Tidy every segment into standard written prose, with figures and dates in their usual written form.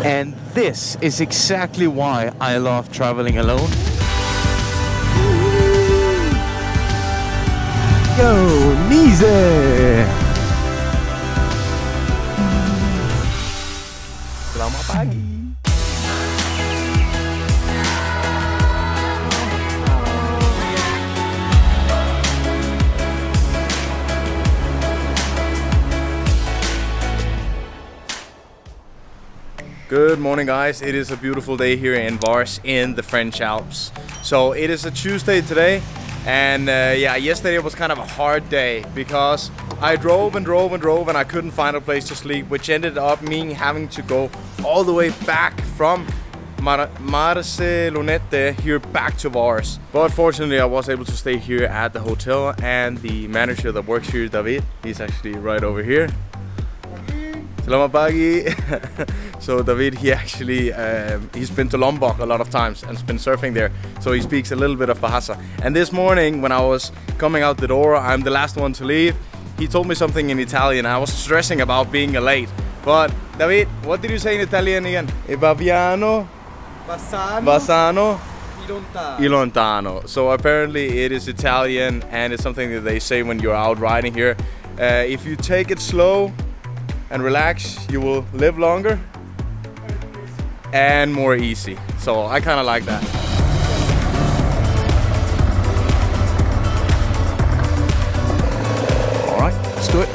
And this is exactly why I love traveling alone. Yo, Nise! Selamat pagi! Good morning, guys. It is a beautiful day here in Vars in the French Alps. So it is a Tuesday today, and yeah, yesterday was kind of a hard day because I drove and I couldn't find a place to sleep, which ended up meaning having to go all the way back from Barcelonnette here back to Vars. But fortunately I was able to stay here at the hotel, and the manager that works here, David, he's actually right over here. Selamat pagi. So David, he actually, he's been to Lombok a lot of times and has been surfing there. So he speaks a little bit of Bahasa. And this morning when I was coming out the door, I'm the last one to leave. He told me something in Italian. I was stressing about being late. But David, what did you say in Italian again? Baviano? Bassano? Ilontano. So apparently it is Italian, and it's something that they say when you're out riding here. If you take it slow and relax, you will live longer and more easy. So I kind of like that. All right, let's do it.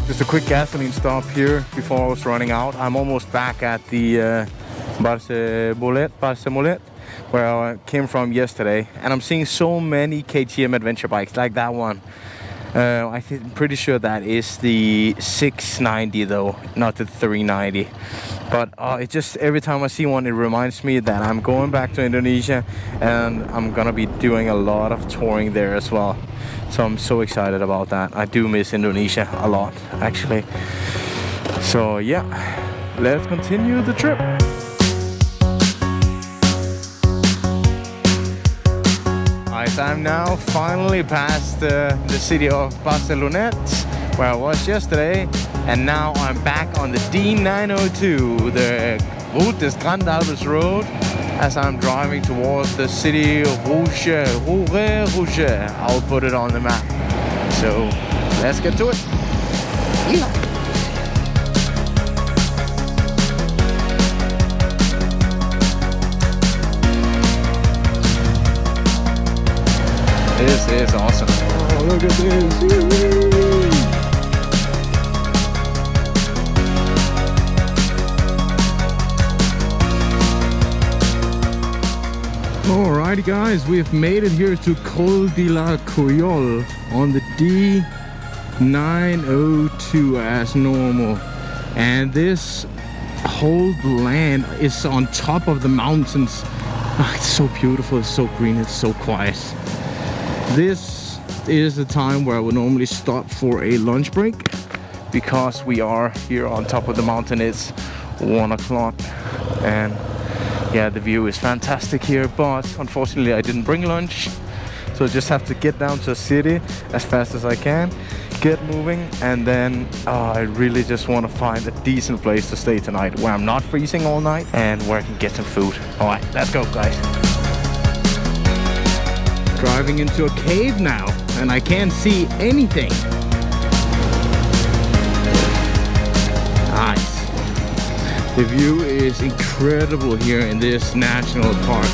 Just a quick gasoline stop here before I was running out. I'm almost back at the Barcelonnette, where I came from yesterday, and I'm seeing so many KTM adventure bikes like that one. I'm pretty sure that is the 690 though, not the 390. But it just, every time I see one, it reminds me that I'm going back to Indonesia, and I'm gonna be doing a lot of touring there as well. So I'm so excited about that. I do miss Indonesia a lot, actually. So yeah, let's continue the trip. I'm now finally past the city of Barcelonnette, where I was yesterday, and now I'm back on the D902, the Routes Des Grandes Alpes road, as I'm driving towards the city of Rouge. I'll put it on the map. So let's get to it. Yeah. This is awesome. Oh, look at this. Alrighty guys, we've made it here to Col de Cayolle on the D902 as normal. And this whole land is on top of the mountains. Oh, it's so beautiful, it's so green, it's so quiet. This is the time where I would normally stop for a lunch break, because we are here on top of the mountain. It's 1 o'clock, and yeah, the view is fantastic here, but unfortunately I didn't bring lunch, so I just have to get down to the city as fast as I can, get moving, and then I really just want to find a decent place to stay tonight where I'm not freezing all night and where I can get some food. All right, let's go guys. Driving into a cave now, and I can't see anything. Nice. The view is incredible here in this national park.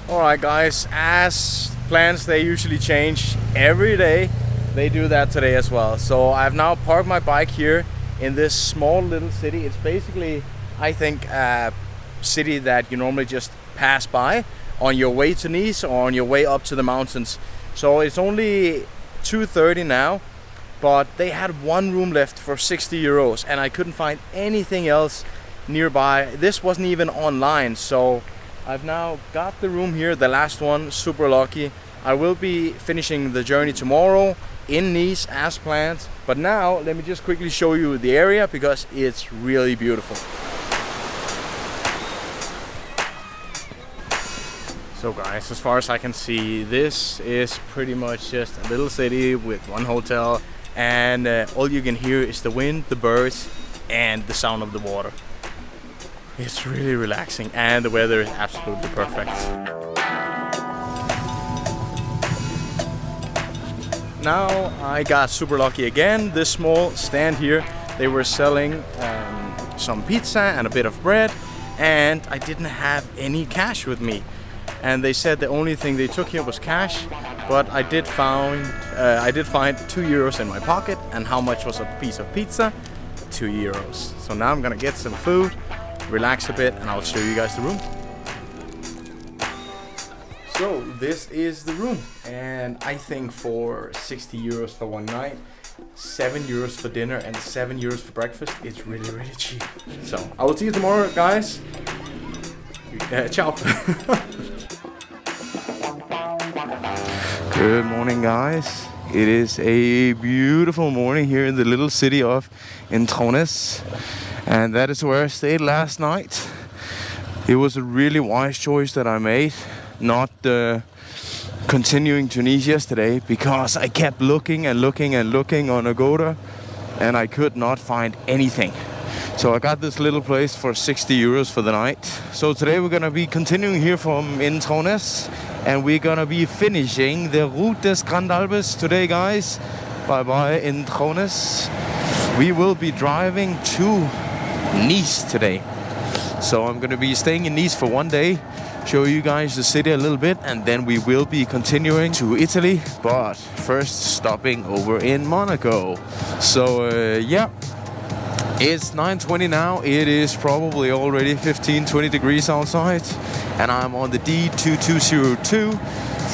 Alright guys, as plans they usually change every day, they do that today as well. So I've now parked my bike here in this small little city. It's basically, I think, a city that you normally just pass by on your way to Nice or on your way up to the mountains. So it's only 2:30 now, but they had one room left for 60 euros, and I couldn't find anything else nearby. This wasn't even online, so I've now got the room here, the last one, super lucky. I will be finishing the journey tomorrow in Nice as planned, but now let me just quickly show you the area because it's really beautiful. So guys, as far as I can see, this is pretty much just a little city with one hotel, and all you can hear is the wind, the birds, and the sound of the water. It's really relaxing, and the weather is absolutely perfect. Now I got super lucky again. This small stand here, they were selling some pizza and a bit of bread, and I didn't have any cash with me. And they said the only thing they took here was cash, but I did find 2 euros in my pocket. And how much was a piece of pizza? 2 euros. So now I'm gonna get some food, relax a bit, and I'll show you guys the room. So this is the room, and I think for 60 euros for one night, 7 euros for dinner, and 7 euros for breakfast, it's really, really cheap. So I will see you tomorrow, guys. Ciao. Good morning, guys. It is a beautiful morning here in the little city of Entraunes, and that is where I stayed last night. It was a really wise choice that I made, not continuing to Nice yesterday, because I kept looking and looking and looking on Agoda, and I could not find anything. So I got this little place for 60 euros for the night. So today we're gonna be continuing here from Entraunes, and we're gonna be finishing the Routes Des Grandes Alpes today, guys. Bye bye Entraunes. We will be driving to Nice today. So I'm gonna be staying in Nice for one day, show you guys the city a little bit, and then we will be continuing to Italy, but first stopping over in Monaco. So yeah. It's 9:20 now. It is probably already 15-20 degrees outside, and I'm on the D2202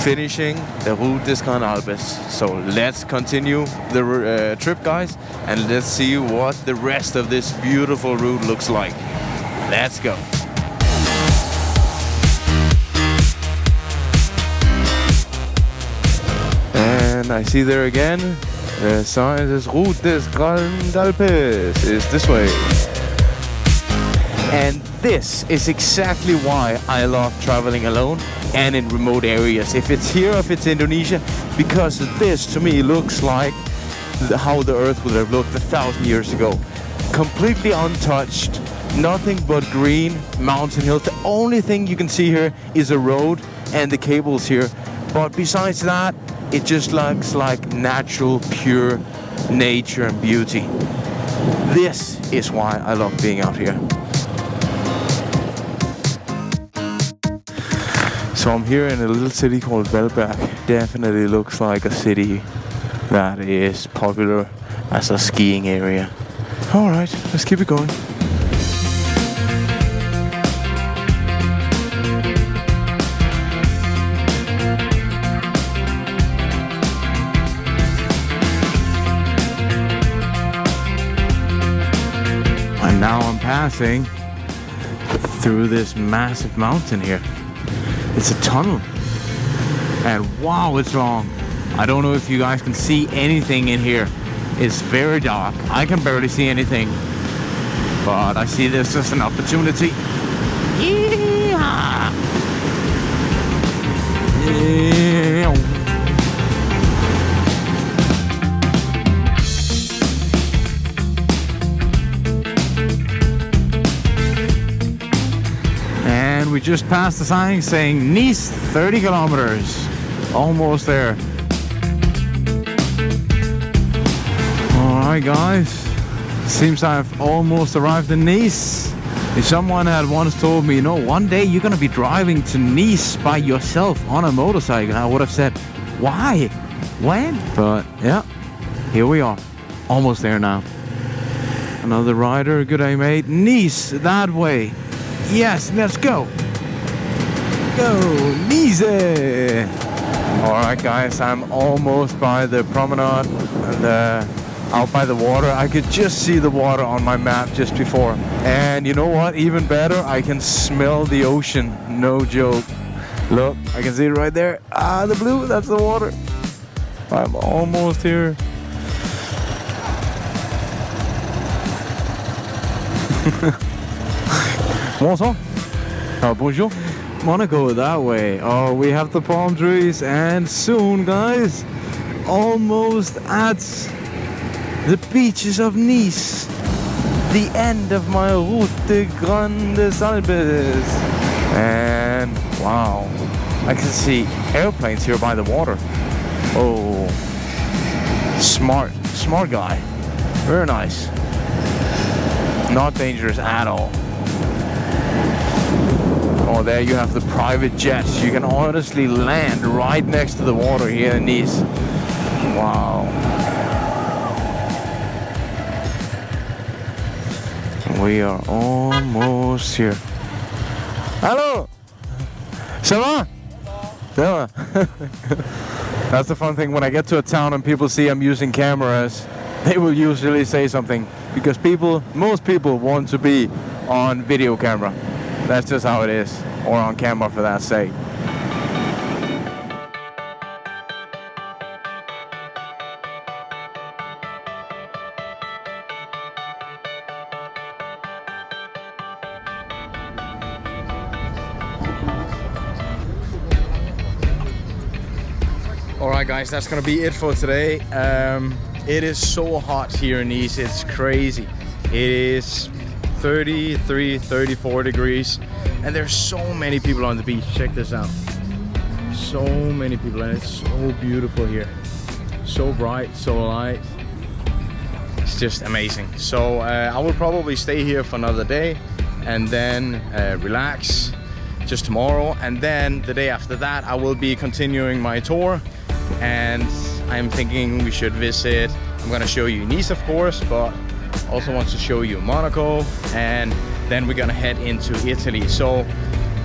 finishing the Routes Des Grandes Alpes. So let's continue the trip, guys, and let's see what the rest of this beautiful route looks like. Let's go. And I see there again, the sign says Routes Des Grandes Alpes is this way. And this is exactly why I love traveling alone and in remote areas. If it's here, if it's Indonesia, because this to me looks like how the earth would have looked 1,000 years ago. Completely untouched, nothing but green, mountain hills. The only thing you can see here is a road and the cables here. But besides that, it just looks like natural, pure nature and beauty. This is why I love being out here. So I'm here in a little city called Valberg. Definitely looks like a city that is popular as a skiing area. Alright, let's keep it going. Now I'm passing through this massive mountain here. It's a tunnel, and wow, it's long. I don't know if you guys can see anything in here. It's very dark. I can barely see anything, but I see this as an opportunity. Yeehaw! Yeah. We just passed the sign saying Nice 30 kilometers. Almost there. Alright guys, seems I've almost arrived in Nice. If someone had once told me, you know, one day you're gonna be driving to Nice by yourself on a motorcycle, I would have said, why? When? But yeah, here we are. Almost there now. Another rider, good day mate. Nice, that way. Yes, let's go. Go, Nice. Alright guys, I'm almost by the promenade, and out by the water. I could just see the water on my map just before. And you know what? Even better, I can smell the ocean. No joke. Look, I can see it right there. Ah, the blue, that's the water. I'm almost here. Bonsoir. Oh, bonjour. Wanna go that way? Oh, we have the palm trees, and soon, guys, almost at the beaches of Nice. The end of my Routes Des Grandes Alpes. And wow, I can see airplanes here by the water. Oh, smart guy. Very nice. Not dangerous at all. Oh, there you have the private jets. You can honestly land right next to the water here in Nice. Wow. We are almost here. Hello! Ça va? Ça va? That's the fun thing. When I get to a town and people see I'm using cameras, they will usually say something. Because most people want to be on video camera. That's just how it is. Or on camera for that sake. Alright guys, that's gonna be it for today. It is so hot here in Nice, it's crazy. It is 33, 34 degrees, and there's so many people on the beach. Check this out. So many people, and it's so beautiful here. So bright, so light. It's just amazing. So I will probably stay here for another day and then relax just tomorrow, and then the day after that I will be continuing my tour, and I'm thinking we should visit. I'm gonna show you Nice, of course, but also want to show you Monaco, and then we're gonna head into Italy. So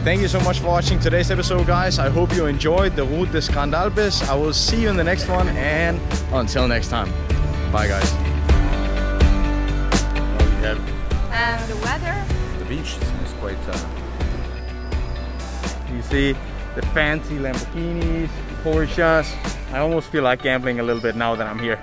thank you so much for watching today's episode, guys. I hope you enjoyed the Routes Des Grandes Alpes. I will see you in the next one, and until next time, bye guys. Well, we have and the weather? the beach is quite you see the fancy Lamborghinis, Porsches. I almost feel like gambling a little bit now that I'm here.